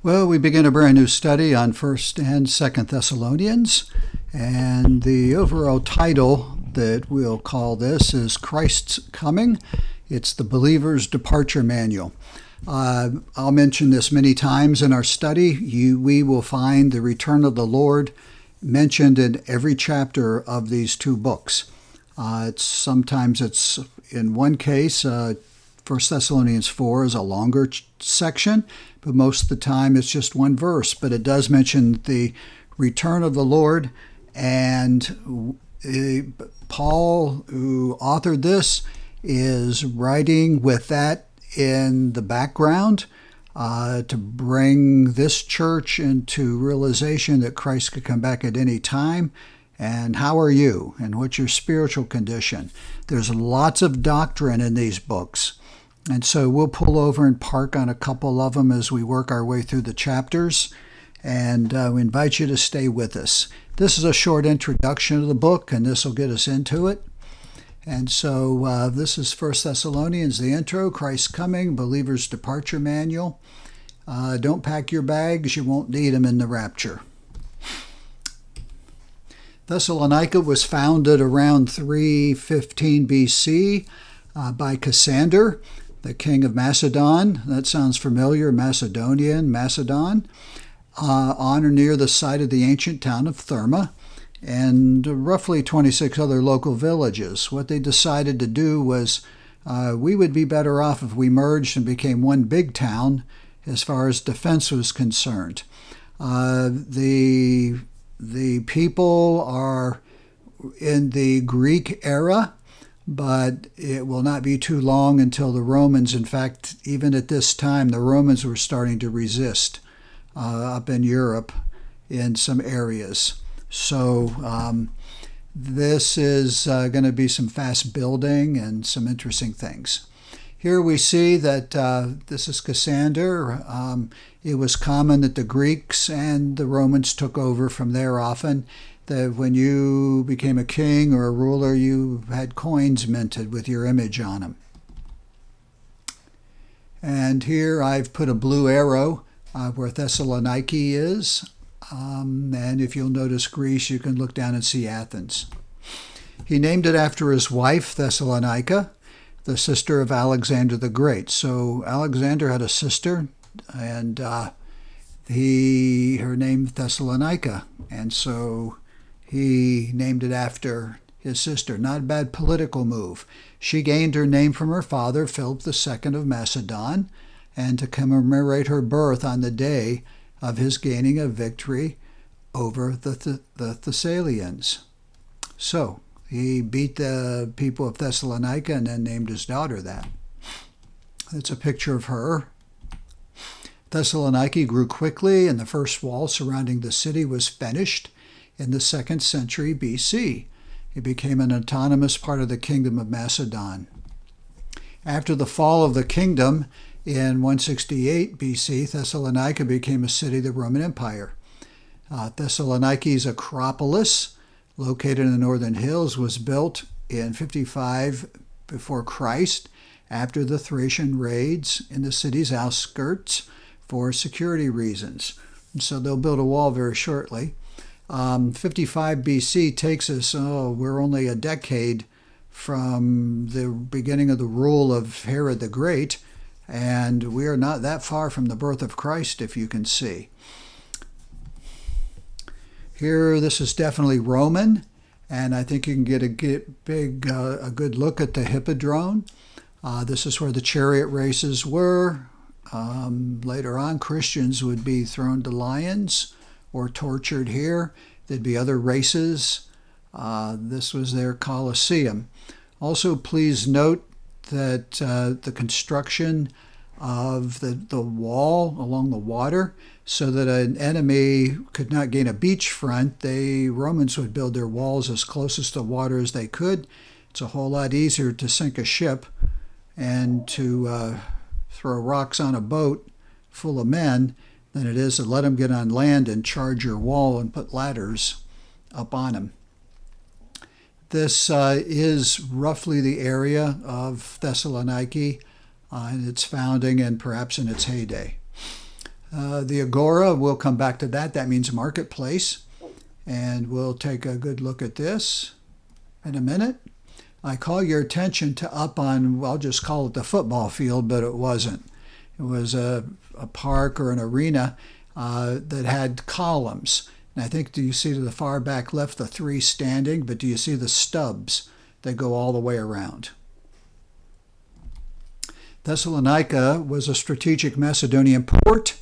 Well, we begin a brand new study on 1st and 2nd Thessalonians, and the overall title that we'll call this is Christ's Coming. It's the Believer's Departure Manual. I'll mention this many times in our study. We will find the return of the Lord mentioned in every chapter of these two books. Sometimes it's in one case, 1 Thessalonians 4 is a longer section, but most of the time it's just one verse. But it does mention the return of the Lord, and Paul, who authored this, is writing with that in the background to bring this church into realization that Christ could come back at any time. And how are you? And what's your spiritual condition? There's lots of doctrine in these books. And so we'll pull over and park on a couple of them as we work our way through the chapters. And we invite you to stay with us. This is a short introduction of the book, and this will get us into it. And so this is 1 Thessalonians, the intro, Christ's Coming, Believer's Departure Manual. Don't pack your bags. You won't need them in the rapture. Thessalonica was founded around 315 B.C. By Cassander, the king of Macedon. That sounds familiar, Macedon, on or near the site of the ancient town of Therma, and roughly 26 other local villages. What they decided to do was we would be better off if we merged and became one big town as far as defense was concerned. The people are in the Greek era, but it will not be too long until the Romans, in fact, even at this time, the Romans were starting to resist up in Europe in some areas. So this is going to be some fast building and some interesting things. Here we see that this is Cassander. It was common that the Greeks and the Romans took over from there often. That when you became a king or a ruler, you had coins minted with your image on them. And here I've put a blue arrow where Thessaloniki is. And if you'll notice Greece, you can look down and see Athens. He named it after his wife, Thessalonica, the sister of Alexander the Great. So Alexander had a sister, and her name Thessalonica. And so he named it after his sister. Not a bad political move. She gained her name from her father, Philip II of Macedon, and to commemorate her birth on the day of his gaining a victory over the Thessalians. So he beat the people of Thessalonica and then named his daughter that. That's a picture of her. Thessaloniki grew quickly, and the first wall surrounding the city was finished in the 2nd century B.C. It became an autonomous part of the kingdom of Macedon. After the fall of the kingdom in 168 B.C., Thessalonica became a city of the Roman Empire. Thessaloniki's Acropolis, located in the northern hills, was built in 55 before Christ after the Thracian raids in the city's outskirts for security reasons. And so they'll build a wall very shortly. 55 BC takes us, we're only a decade from the beginning of the rule of Herod the Great, and we are not that far from the birth of Christ, if you can see. Here, this is definitely Roman, and I think you can get a good look at the Hippodrome. This is where the chariot races were. Later on, Christians would be thrown to lions or tortured here. There'd be other races. This was their Colosseum. Also, please note that the construction of the wall along the water, so that an enemy could not gain a beachfront, the Romans would build their walls as close to the water as they could. It's a whole lot easier to sink a ship and to throw rocks on a boat full of men than it is to let them get on land and charge your wall and put ladders up on them. This is roughly the area of Thessaloniki in its founding and perhaps in its heyday. The agora, we'll come back to that. That means marketplace. And we'll take a good look at this in a minute. I call your attention to up on, well, I'll just call it the football field, but it wasn't. It was a park or an arena that had columns. And I think, do you see to the far back left the 3 standing, but do you see the stubs that go all the way around? Thessalonica was a strategic Macedonian port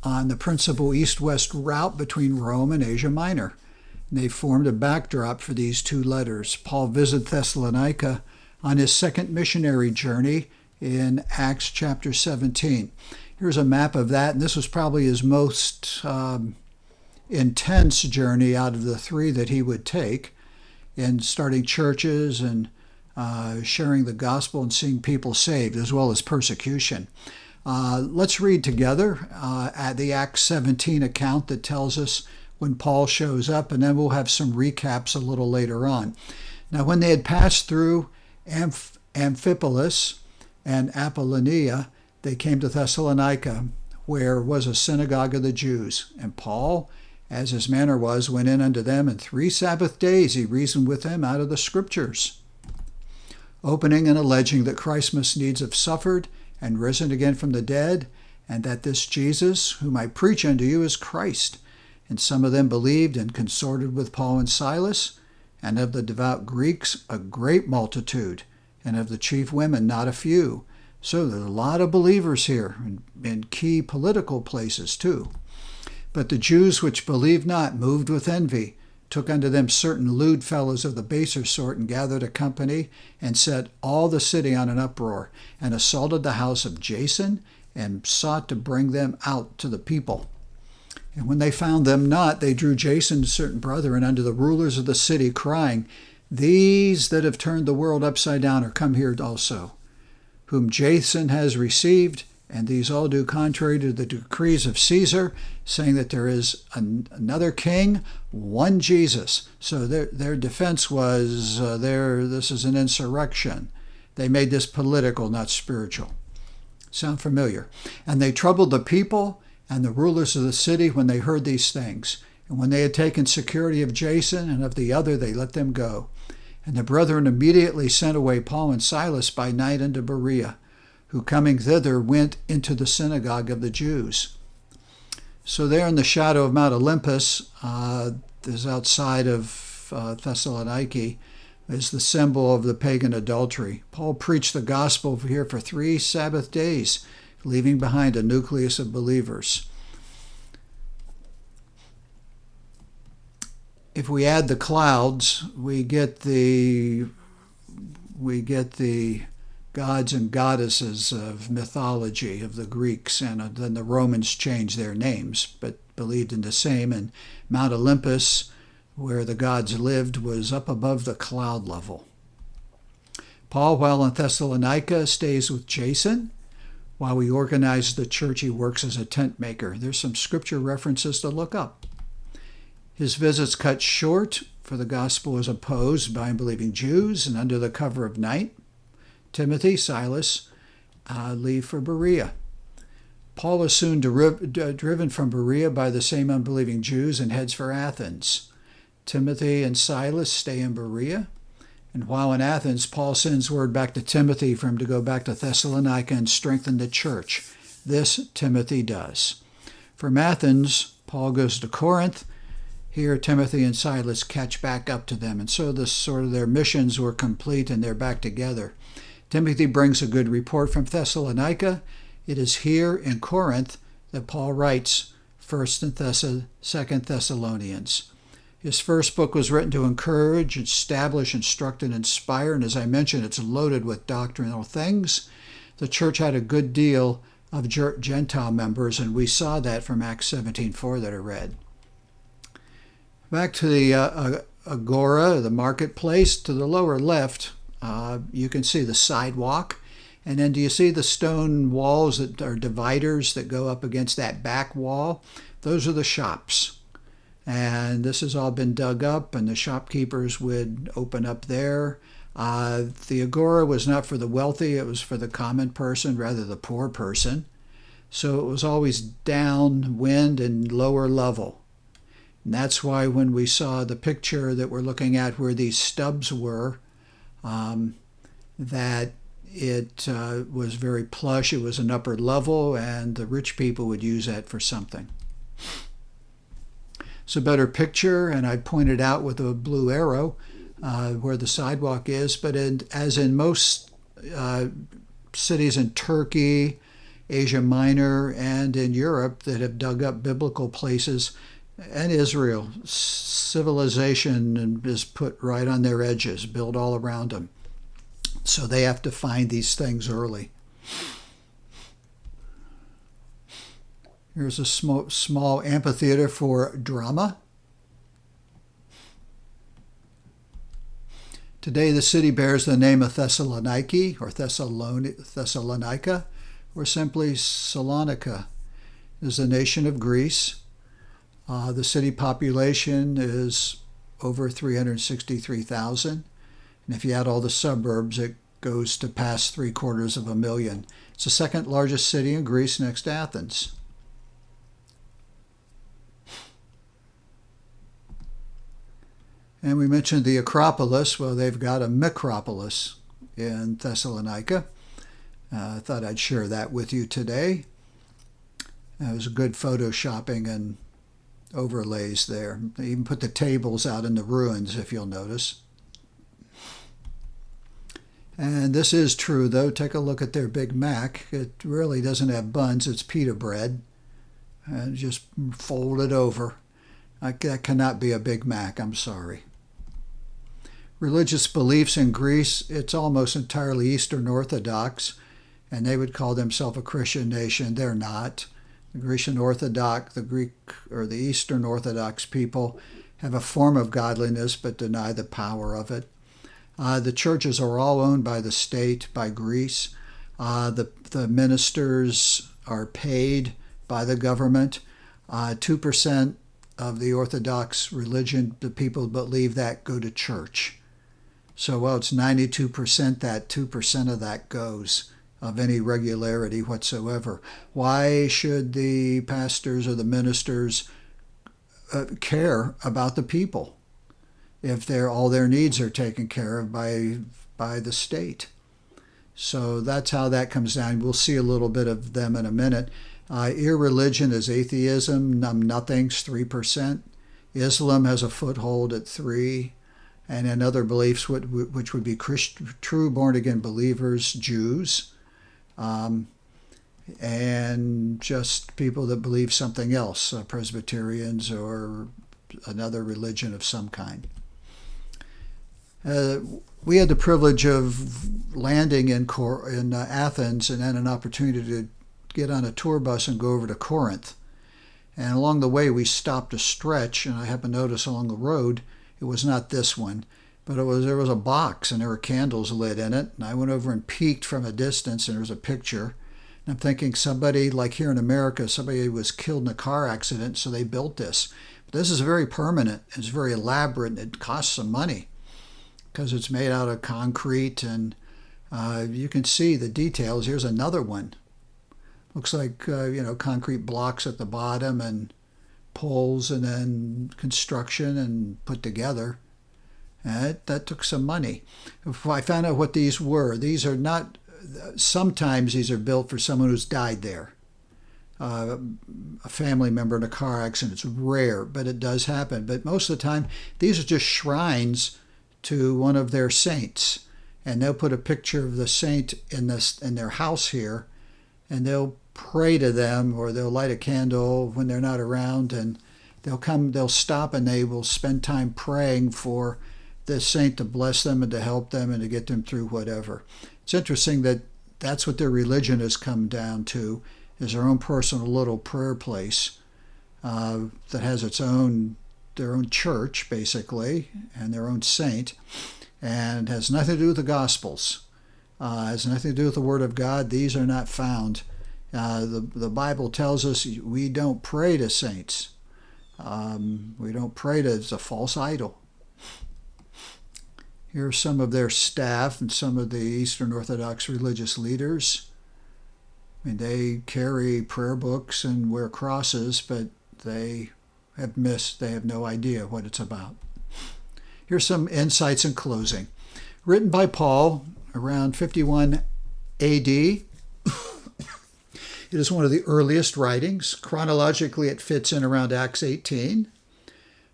on the principal east-west route between Rome and Asia Minor. And they formed a backdrop for these 2 letters. Paul visited Thessalonica on his second missionary journey in Acts chapter 17. Here's a map of that, and this was probably his most intense journey out of the 3 that he would take in starting churches and sharing the gospel and seeing people saved, as well as persecution. Let's read together at the Acts 17 account that tells us when Paul shows up, and then we'll have some recaps a little later on. Now, when they had passed through Amphipolis and Apollonia, they came to Thessalonica, where was a synagogue of the Jews. And Paul, as his manner was, went in unto them, and 3 Sabbath days he reasoned with them out of the Scriptures, opening and alleging that Christ must needs have suffered and risen again from the dead, and that this Jesus, whom I preach unto you, is Christ. And some of them believed and consorted with Paul and Silas, and of the devout Greeks a great multitude, and of the chief women not a few. So there's a lot of believers here, in key political places too. But the Jews which believed not, moved with envy, took unto them certain lewd fellows of the baser sort, and gathered a company, and set all the city on an uproar, and assaulted the house of Jason, and sought to bring them out to the people. And when they found them not, they drew Jason and certain brethren unto the rulers of the city, crying, These that have turned the world upside down are come here also, whom Jason has received, and these all do contrary to the decrees of Caesar, saying that there is another king, one Jesus. So their defense was, this is an insurrection. They made this political, not spiritual. Sound familiar? And they troubled the people and the rulers of the city when they heard these things. And when they had taken security of Jason and of the other, they let them go. And the brethren immediately sent away Paul and Silas by night unto Berea, who coming thither went into the synagogue of the Jews. So there in the shadow of Mount Olympus, is outside of Thessaloniki, is the symbol of the pagan adultery. Paul preached the gospel here for 3 Sabbath days, leaving behind a nucleus of believers. If we add the clouds, we get the gods and goddesses of mythology of the Greeks, and then the Romans changed their names, but believed in the same. And Mount Olympus, where the gods lived, was up above the cloud level. Paul, while in Thessalonica, stays with Jason. While he organizes the church, he works as a tent maker. There's some scripture references to look up. His visits cut short, for the gospel is opposed by unbelieving Jews, and under the cover of night, Timothy, Silas leave for Berea. Paul is soon driven from Berea by the same unbelieving Jews and heads for Athens. Timothy and Silas stay in Berea, and while in Athens, Paul sends word back to Timothy for him to go back to Thessalonica and strengthen the church. This Timothy does. From Athens, Paul goes to Corinth. Here, Timothy and Silas catch back up to them, and so their missions were complete and they're back together. Timothy brings a good report from Thessalonica. It is here in Corinth that Paul writes 1st and 2nd Thessalonians. His first book was written to encourage, establish, instruct, and inspire, and as I mentioned, it's loaded with doctrinal things. The church had a good deal of Gentile members, and we saw that from Acts 17:4 that I read. Back to the agora, the marketplace, to the lower left, you can see the sidewalk. And then do you see the stone walls that are dividers that go up against that back wall? Those are the shops. And this has all been dug up, and the shopkeepers would open up there. The agora was not for the wealthy, it was for the common person, rather the poor person. So it was always downwind and lower level. And that's why when we saw the picture that we're looking at where these stubs were, that it was very plush. It was an upper level, and the rich people would use that for something. It's a better picture, and I pointed out with a blue arrow where the sidewalk is. But as in most cities in Turkey, Asia Minor, and in Europe that have dug up biblical places, and Israel, civilization is put right on their edges, built all around them. So they have to find these things early. Here's a small amphitheater for drama. Today the city bears the name of Thessaloniki or Thessalonica, or simply Salonica. It is a nation of Greece. The city population is over 363,000. And if you add all the suburbs, it goes to past 750,000. It's the second largest city in Greece next to Athens. And we mentioned the Acropolis. Well, they've got a Micropolis in Thessalonica. I thought I'd share that with you today. It was good photoshopping and overlays there. They even put the tables out in the ruins, if you'll notice. And this is true, though. Take a look at their Big Mac. It really doesn't have buns. It's pita bread. And just fold it over. That cannot be a Big Mac. I'm sorry. Religious beliefs in Greece, it's almost entirely Eastern Orthodox. And they would call themselves a Christian nation. They're not. The Grecian Orthodox, the Greek or the Eastern Orthodox people have a form of godliness but deny the power of it. The churches are all owned by the state, by Greece. The ministers are paid by the government. 2% of the Orthodox religion, the people believe that, go to church. So, well, it's 92% that 2% of that goes of any regularity whatsoever. Why should the pastors or the ministers care about the people if all their needs are taken care of by the state? So that's how that comes down. We'll see a little bit of them in a minute. Irreligion is atheism, nothing's 3%. Islam has a foothold at 3%. And then other beliefs, which would be true born-again believers, Jews, and just people that believe something else, Presbyterians or another religion of some kind. We had the privilege of landing in Athens and then an opportunity to get on a tour bus and go over to Corinth. And along the way, we stopped to stretch, and I happened to notice along the road, it was not this one, but there was a box, and there were candles lit in it. And I went over and peeked from a distance, and there was a picture. And I'm thinking somebody, like here in America, somebody was killed in a car accident, so they built this. But this is very permanent. It's very elaborate, and it costs some money because it's made out of concrete, and you can see the details. Here's another one. Looks like, concrete blocks at the bottom and poles and then construction and put together. That took some money. I found out what these were. These are not, sometimes these are built for someone who's died there. A family member in a car accident. It's rare, but it does happen. But most of the time, these are just shrines to one of their saints. And they'll put a picture of the saint in their house here, and they'll pray to them, or they'll light a candle when they're not around, and they'll stop, and they will spend time praying for the saint to bless them and to help them and to get them through whatever. It's interesting that that's what their religion has come down to, is their own personal little prayer place that has their own church, basically, and their own saint, and has nothing to do with the Gospels. Has nothing to do with the Word of God. These are not found. The Bible tells us we don't pray to saints. We don't pray to a false idol. Here are some of their staff and some of the Eastern Orthodox religious leaders. I mean, they carry prayer books and wear crosses, but they have no idea what it's about. Here's some insights in closing. Written by Paul around 51 AD. It is one of the earliest writings. Chronologically, it fits in around Acts 18.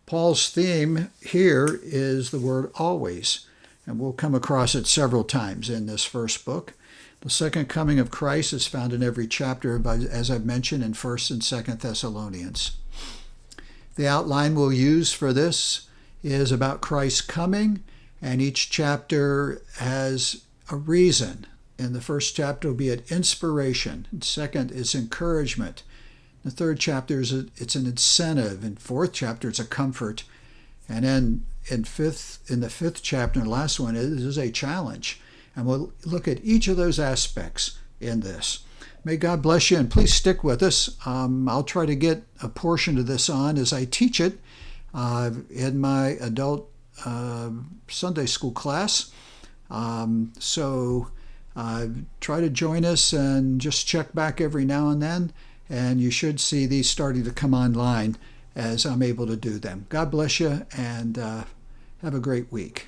Paul's theme here is the word always, and we'll come across it several times in this first book. The second coming of Christ is found in every chapter, as I've mentioned, in 1st and 2nd Thessalonians. The outline we'll use for this is about Christ's coming, and each chapter has a reason. In the first chapter will be an inspiration. And second is encouragement. The third chapter it's an incentive. In fourth chapter it's a comfort. And then in the fifth chapter, and the last one, it is a challenge. And we'll look at each of those aspects in this. May God bless you, and please stick with us. I'll try to get a portion of this on as I teach it in my adult Sunday school class. So try to join us and just check back every now and then, and you should see these starting to come online as I'm able to do them. God bless you, and have a great week.